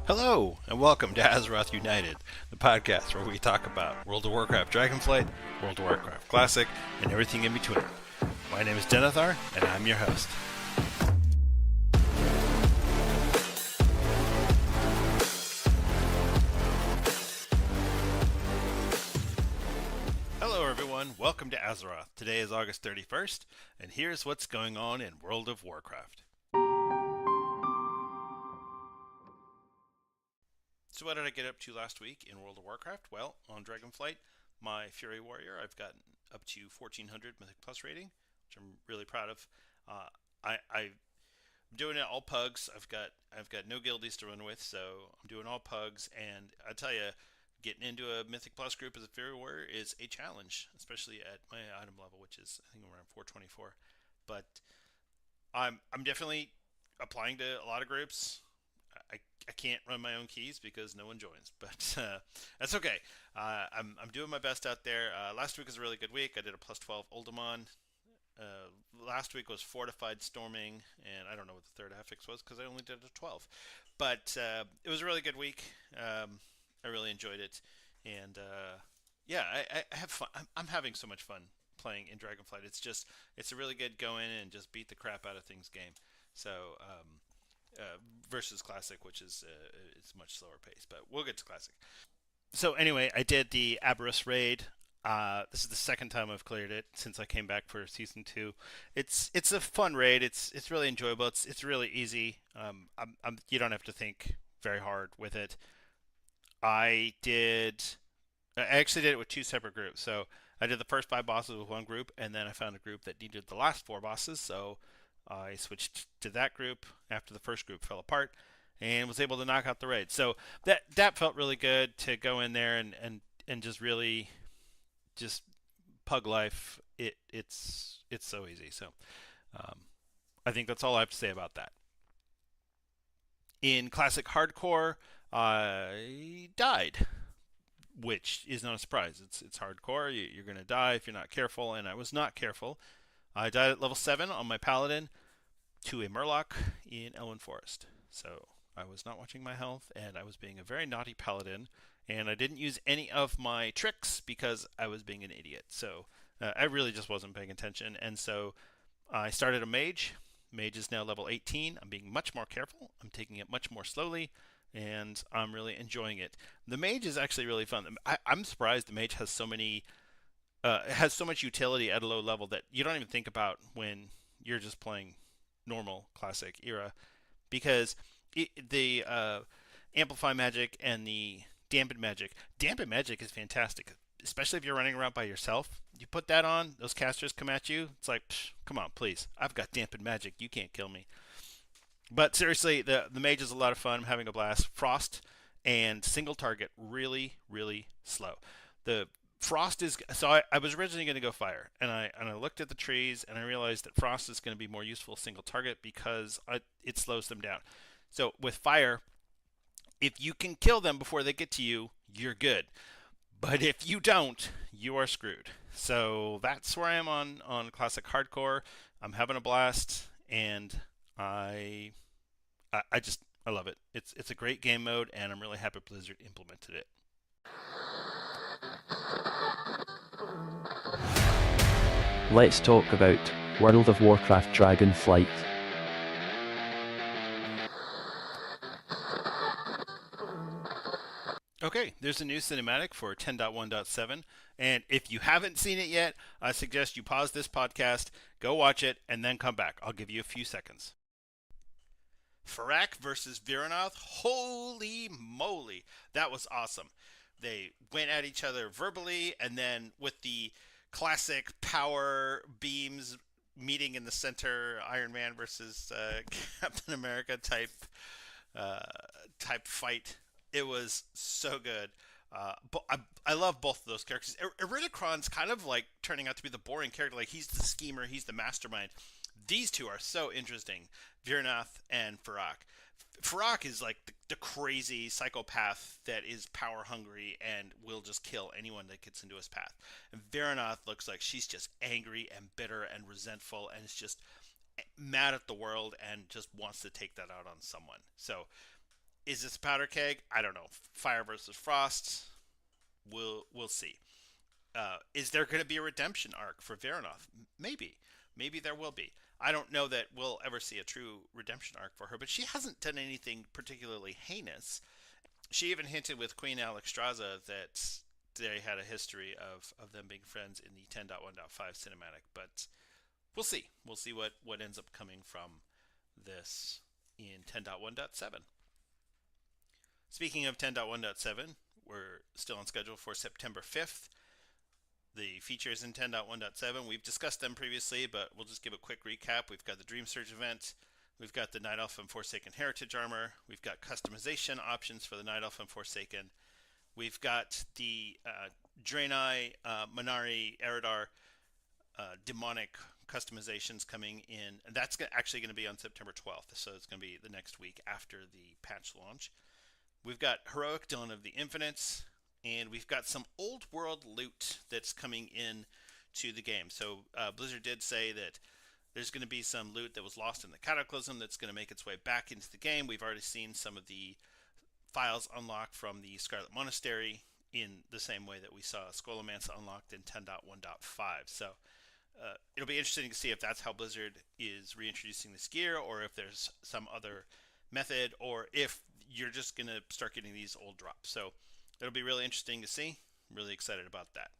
Hello, and welcome to Azeroth United, the podcast where we talk about World of Warcraft Dragonflight, World of Warcraft Classic, and everything in between. My name is Denethar, and I'm your host. Hello, everyone. Welcome to Azeroth. Today is August 31st, and here's what's going on in World of Warcraft. So what did I get up to last week in World of Warcraft? Well, on Dragonflight, my Fury Warrior, I've gotten up to 1400 Mythic Plus rating, which I'm really proud of. I'm doing it all pugs. I've got no guildies to run with, so I'm doing all pugs. And I tell you, getting into a Mythic Plus group as a Fury Warrior is a challenge, especially at my item level, which is I think I'm around 424. But I'm definitely applying to a lot of groups. I can't run my own keys because no one joins, but that's okay. I'm doing my best out there. Last week was a really good week. I did a plus 12 Oldemon. Last week was Fortified Storming, and I don't know what the third affix was because I only did a 12. But it was a really good week. I really enjoyed it, and yeah, I have fun. I'm having so much fun playing in Dragonflight. It's a really good go in and just beat the crap out of things game. So versus Classic, which is it's much slower pace, but we'll get to Classic. So anyway, I did the Aberrus raid. This is the second time I've cleared it since I came back for season two. It's a fun raid. It's really enjoyable. It's really easy. You don't have to think very hard with it. I did. I actually did it with two separate groups. So I did the first five bosses with one group, and then I found a group that needed the last four bosses. So I switched to that group after the first group fell apart, and was able to knock out the raid. So that felt really good to go in there and just really just pug life. It's so easy. So um, I think that's all I have to say about that. In classic hardcore, I died, which is not a surprise. It's hardcore. You're gonna die if you're not careful, and I was not careful. I died at level 7 on my paladin to a murloc in Elwyn Forest. So I was not watching my health, and I was being a very naughty paladin, and I didn't use any of my tricks because I was being an idiot. So I really just wasn't paying attention, and so I started a mage. Mage is now level 18. I'm being much more careful. I'm taking it much more slowly, and I'm really enjoying it. The mage is actually really fun. I'm surprised the mage has so many has so much utility at a low level that you don't even think about when you're just playing normal classic era, because the amplify magic and the dampen magic is fantastic, especially if you're running around by yourself. You put that on, those casters come at you. It's like, psh, come on, please. I've got dampen magic. You can't kill me. But seriously, the mage is a lot of fun. I'm having a blast. Frost and single target really slow. The frost is so I was originally going to go fire, and I looked at the trees and I realized that frost is going to be more useful single target because it slows them down. So with fire, if you can kill them before they get to you, you're good. But if you don't, you are screwed. So that's where I am on classic hardcore. I'm having a blast, and I love it. It's a great game mode, and I'm really happy Blizzard implemented it. Let's talk about World of Warcraft Dragonflight. Okay, there's a new cinematic for 10.1.7, and if you haven't seen it yet, I suggest you pause this podcast, go watch it, and then come back. I'll give you a few seconds. Farak versus Viranoth. Holy moly, that was awesome. They went at each other verbally, and then with the classic power beams meeting in the center, Iron Man versus Captain America uh, type fight. It was so good. But I love both of those characters. Iridikron's kind of like turning out to be the boring character. Like, he's the schemer, he's the mastermind. These two are so interesting, Virnath and Farak. Farak is like the crazy psychopath that is power hungry and will just kill anyone that gets into his path. And Virnath looks like she's just angry and bitter and resentful and is just mad at the world and just wants to take that out on someone. So Is this a powder keg? I don't know. Fire versus Frost. We'll see. Is there going to be a redemption arc for Veranoth? Maybe. Maybe there will be. I don't know that we'll ever see a true redemption arc for her, but she hasn't done anything particularly heinous. She even hinted with Queen Alexstrasza that they had a history of them being friends in the 10.1.5 cinematic, but we'll see. We'll see what ends up coming from this in 10.1.7. Speaking of 10.1.7, we're still on schedule for September 5th. The features in 10.1.7, we've discussed them previously, but we'll just give a quick recap. We've got the Dream Surge event, we've got the Night Elf and Forsaken Heritage armor, we've got customization options for the Night Elf and Forsaken, we've got the Draenei, Minari, Eridar demonic customizations coming in. And that's actually going to be on September 12th, so it's going to be the next week after the patch launch. We've got Heroic Dawn of the Infinites, and we've got some old world loot that's coming in to the game. So Blizzard did say that there's going to be some loot that was lost in the Cataclysm that's going to make its way back into the game. We've already seen some of the files unlocked from the Scarlet Monastery in the same way that we saw Scholomance unlocked in 10.1.5. So it'll be interesting to see if that's how Blizzard is reintroducing this gear, or if there's some other method, or if you're just going to start getting these old drops. So it'll be really interesting to see. I'm really excited about that.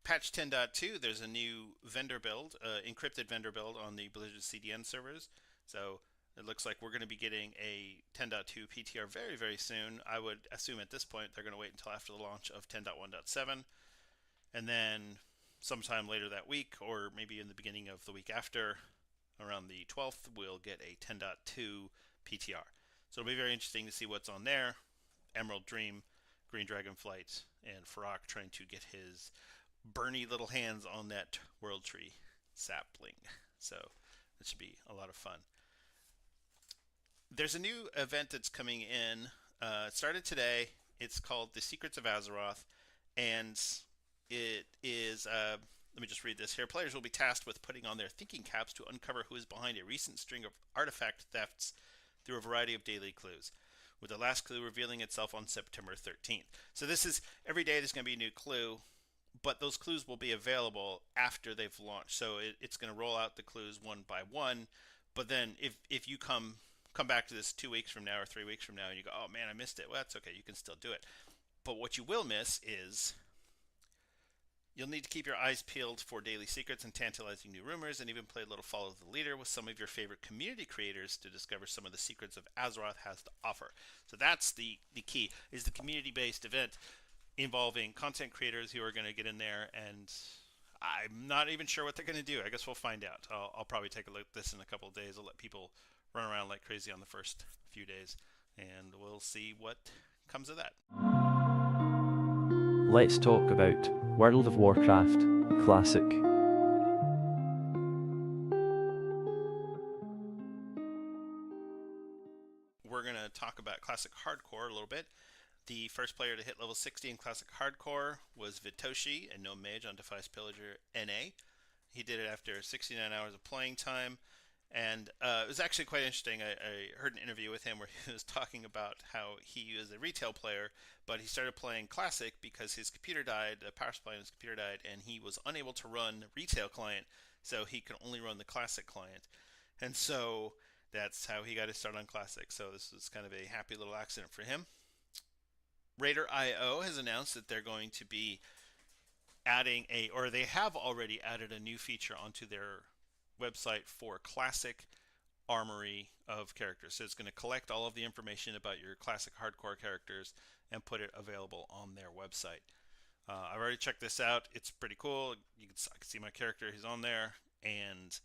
Patch 10.2, there's a new vendor build, encrypted vendor build on the Blizzard CDN servers. So it looks like we're going to be getting a 10.2 PTR very, very soon. I would assume at this point they're going to wait until after the launch of 10.1.7. And then sometime later that week, or maybe in the beginning of the week after, around the 12th, we'll get a 10.2 PTR. So it'll be very interesting to see what's on there. Emerald Dream, Green Dragonflight, and Farrak trying to get his burny little hands on that World Tree sapling. So it should be a lot of fun. There's a new event that's coming in. It started today. It's called The Secrets of Azeroth, and it is let me just read this here. Players will be tasked with putting on their thinking caps to uncover who is behind a recent string of artifact thefts through a variety of daily clues, with the last clue revealing itself on September 13th. So this is, every day there's going to be a new clue, but those clues will be available after they've launched. So it's going to roll out the clues one by one, but then if you come back to this 2 weeks from now or 3 weeks from now and you go, oh man, I missed it, well, that's okay, you can still do it. But what you will miss is you'll need to keep your eyes peeled for daily secrets and tantalizing new rumors, and even play a little Follow the Leader with some of your favorite community creators to discover some of the secrets of Azeroth has to offer. So that's the key, is the community-based event involving content creators who are going to get in there, and I'm not even sure what they're going to do. I guess we'll find out. I'll probably take a look at this in a couple of days. I'll let people run around like crazy on the first few days, and we'll see what comes of that. Let's talk about World of Warcraft Classic. We're going to talk about Classic Hardcore a little bit. The first player to hit level 60 in Classic Hardcore was Vitoshi, and no mage on Defiance Pillager NA. He did it after 69 hours of playing time, and it was actually quite interesting. I heard an interview with him where he was talking about how he was a retail player, but he started playing Classic because his computer died, the power supply in his computer died, and he was unable to run retail client, so he could only run the Classic client. And so that's how he got his start on Classic. So this was kind of a happy little accident for him. Raider.io has announced that they're going to be adding or they have already added a new feature onto their website for Classic Armory of characters. So it's going to collect all of the information about your Classic Hardcore characters and put it available on their website. I've already checked this out. It's pretty cool. I can see my character. He's on there. And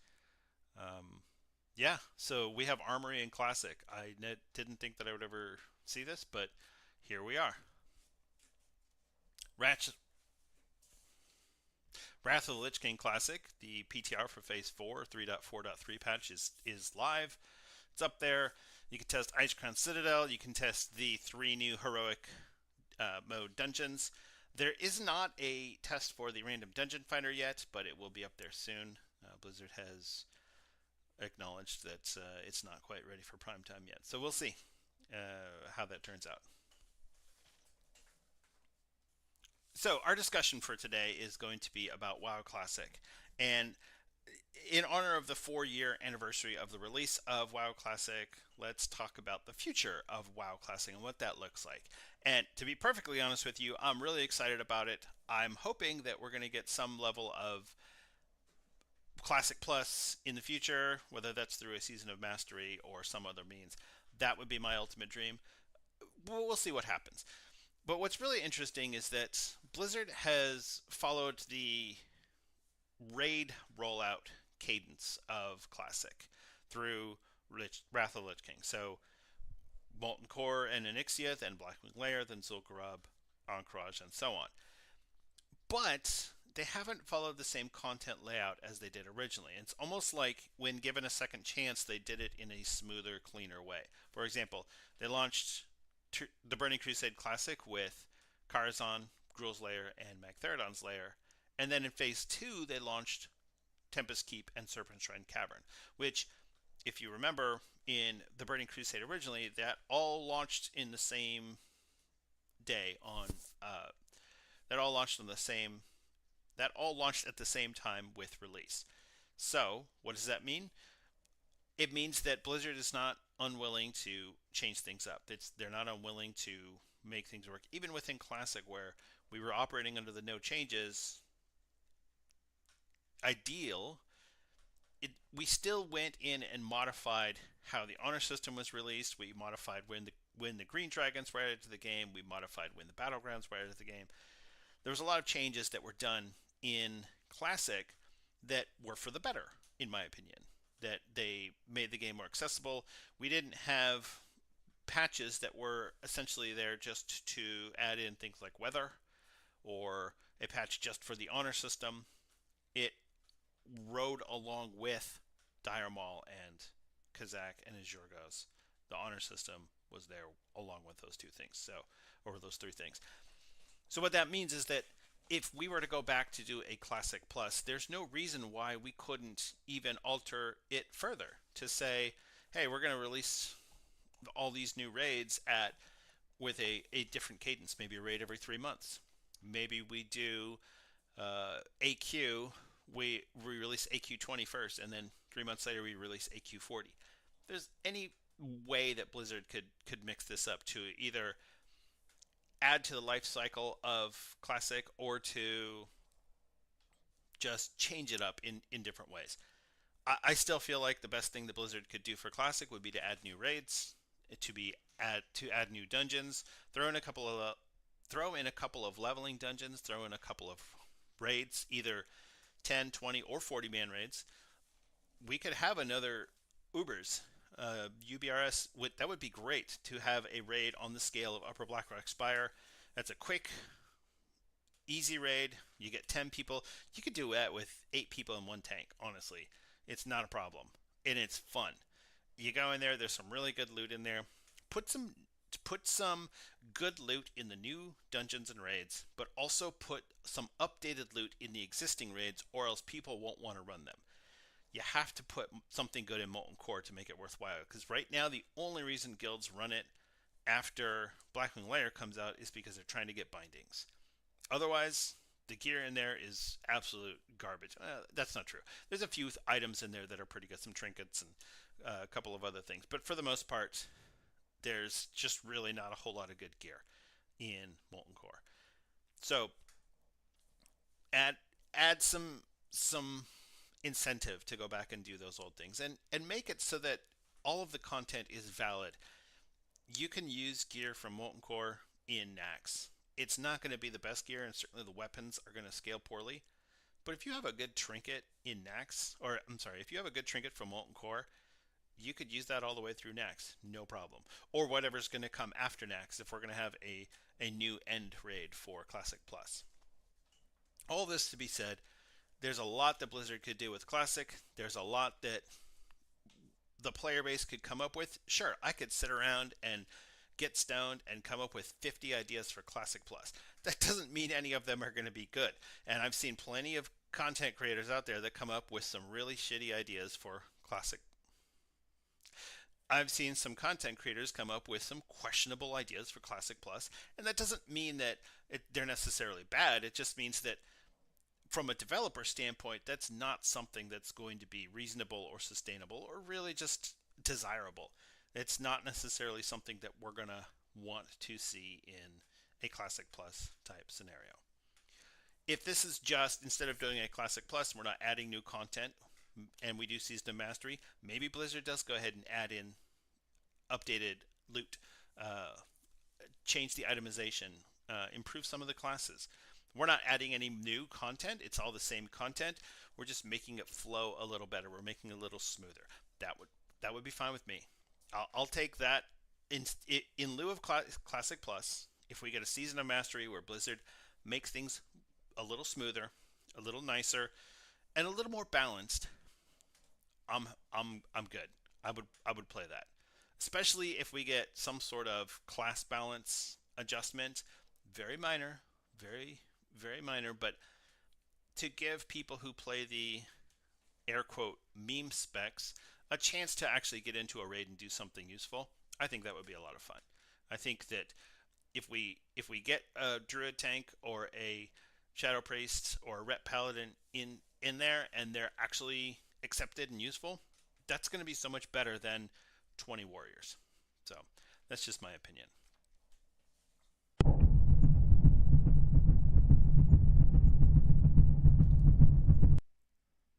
yeah, so we have Armory in Classic. I didn't think that I would ever see this, but here we are. Wrath of the Lich King Classic, the PTR for Phase 4, 3.4.3 patch is live. It's up there. You can test Icecrown Citadel. You can test the 3 new Heroic mode dungeons. There is not a test for the Random Dungeon Finder yet, but it will be up there soon. Blizzard has acknowledged that it's not quite ready for prime time yet. So we'll see. how that turns out. So our discussion for today is going to be about WoW Classic, and in honor of the 4-year anniversary of the release of WoW Classic, let's talk about the future of WoW Classic and what that looks like. And to be perfectly honest with you, I'm really excited about it. I'm hoping that we're going to get some level of Classic Plus in the future, whether that's through a season of mastery or some other means. That would be my ultimate dream. We'll see what happens. But what's really interesting is that Blizzard has followed the raid rollout cadence of Classic through Wrath of the Lich King. So Molten Core and Onyxia, then Blackwing Lair, then Zul'Gurub, Ahn'Qiraj, and so on. But they haven't followed the same content layout as they did originally. It's almost like when given a second chance, they did it in a smoother, cleaner way. For example, they launched the Burning Crusade Classic with Karazhan, Gruul's Lair, and Magtheridon's Lair. And then in Phase 2, they launched Tempest Keep and Serpent Shrine Cavern, which, if you remember, in the Burning Crusade originally, that all launched in the same day on that all launched on the same that all launched at the same time with release. So, what does that mean? It means that Blizzard is not unwilling to change things up. They're not unwilling to make things work. Even within Classic, where we were operating under the no changes ideal, we still went in and modified how the honor system was released. We modified when the green dragons were added to the game. We modified when the battlegrounds were added to the game. There was a lot of changes that were done in Classic that were for the better, in my opinion. That they made the game more accessible. We didn't have patches that were essentially there just to add in things like weather or a patch just for the honor system. It rode along with Dire Maul and Kazakh and Azurgos. The honor system was there along with those two things. So, or those three things. So what that means is that if we were to go back to do a Classic Plus, there's no reason why we couldn't even alter it further to say, hey, we're going to release all these new raids at with a different cadence, maybe a raid every 3 months. Maybe we do AQ, we release AQ 20 first, and then 3 months later we release AQ 40. If there's any way that Blizzard could mix this up to either add to the life cycle of Classic or to just change it up in different ways. I still feel like the best thing that Blizzard could do for Classic would be to add new raids, to add new dungeons, throw in a couple of leveling dungeons, throw in a couple of raids, either 10, 20, or 40-man raids. We could have another Ubers. UBRS that would be great to have a raid on the scale of Upper Blackrock Spire. That's a quick, easy raid. You get 10 people. You could do that with 8 people in one tank. Honestly, it's not a problem, and it's fun. You go in there. There's some really good loot in there. Put some good loot in the new dungeons and raids, but also put some updated loot in the existing raids, or else people won't want to run them. You have to put something good in Molten Core to make it worthwhile. Because right now, the only reason guilds run it after Blackwing Lair comes out is because they're trying to get bindings. Otherwise, the gear in there is absolute garbage. That's not true. There's a few items in there that are pretty good, some trinkets and a couple of other things. But for the most part, there's just really not a whole lot of good gear in Molten Core. So add some incentive to go back and do those old things, and make it so that all of the content is valid. You can use gear from Molten Core in Naxx. It's not going to be the best gear, and certainly the weapons are going to scale poorly. But if you have a good trinket in Naxx, or I'm sorry, if you have a good trinket from Molten Core, you could use that all the way through Naxx, no problem. Or whatever's going to come after Naxx if we're going to have a new end raid for Classic Plus. All this to be said, there's a lot that Blizzard could do with Classic. There's a lot that the player base could come up with. Sure, I could sit around and get stoned and come up with 50 ideas for Classic Plus. That doesn't mean any of them are going to be good. And I've seen plenty of content creators out there that come up with some really shitty ideas for Classic. I've seen some content creators come up with some questionable ideas for Classic Plus, and that doesn't mean that they're necessarily bad. It just means that from a developer standpoint, that's not something that's going to be reasonable or sustainable or really just desirable. It's not necessarily something that we're going to want to see in a Classic Plus type scenario. If this is just, instead of doing a Classic Plus, we're not adding new content and we do Season of Mastery, maybe Blizzard does go ahead and add in updated loot, uh, change the itemization, improve some of the classes. We're not adding any new content. It's all the same content. We're just making it flow a little better. We're making it a little smoother. That would be fine with me. I'll take that in lieu of Classic Plus. If we get a Season of Mastery where Blizzard makes things a little smoother, a little nicer, and a little more balanced, I'm good. I would play that. Especially if we get some sort of class balance adjustment, very minor, very minor, but to give people who play the air quote meme specs a chance to actually get into a raid and do something useful, I think that would be a lot of fun. I think that if we get a druid tank or a shadow priest or a ret paladin in there and they're actually accepted and useful, that's going to be so much better than 20 warriors. So that's just my opinion.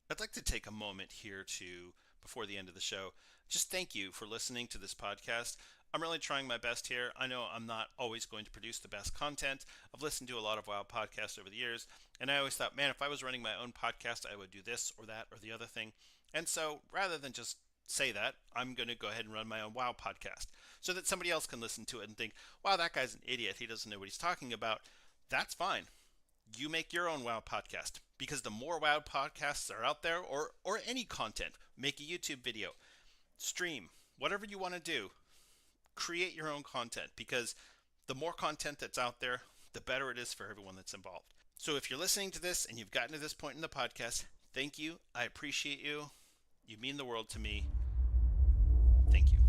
I'd like to take a moment here to, before the end of the show, just thank you for listening to this podcast. I'm really trying my best here. I know I'm not always going to produce the best content. I've listened to a lot of WoW podcasts over the years, and I always thought, man, if I was running my own podcast, I would do this or that or the other thing. And so rather than just say that, I'm going to go ahead and run my own WoW podcast so that somebody else can listen to it and think, wow, that guy's an idiot. He doesn't know what he's talking about. That's fine. You make your own WoW podcast, because the more WoW podcasts are out there, or any content, make a YouTube video, stream, whatever you want to do, create your own content, because the more content that's out there, the better it is for everyone that's involved. So if you're listening to this and you've gotten to this point in the podcast, thank you. I appreciate you. You mean the world to me. Thank you.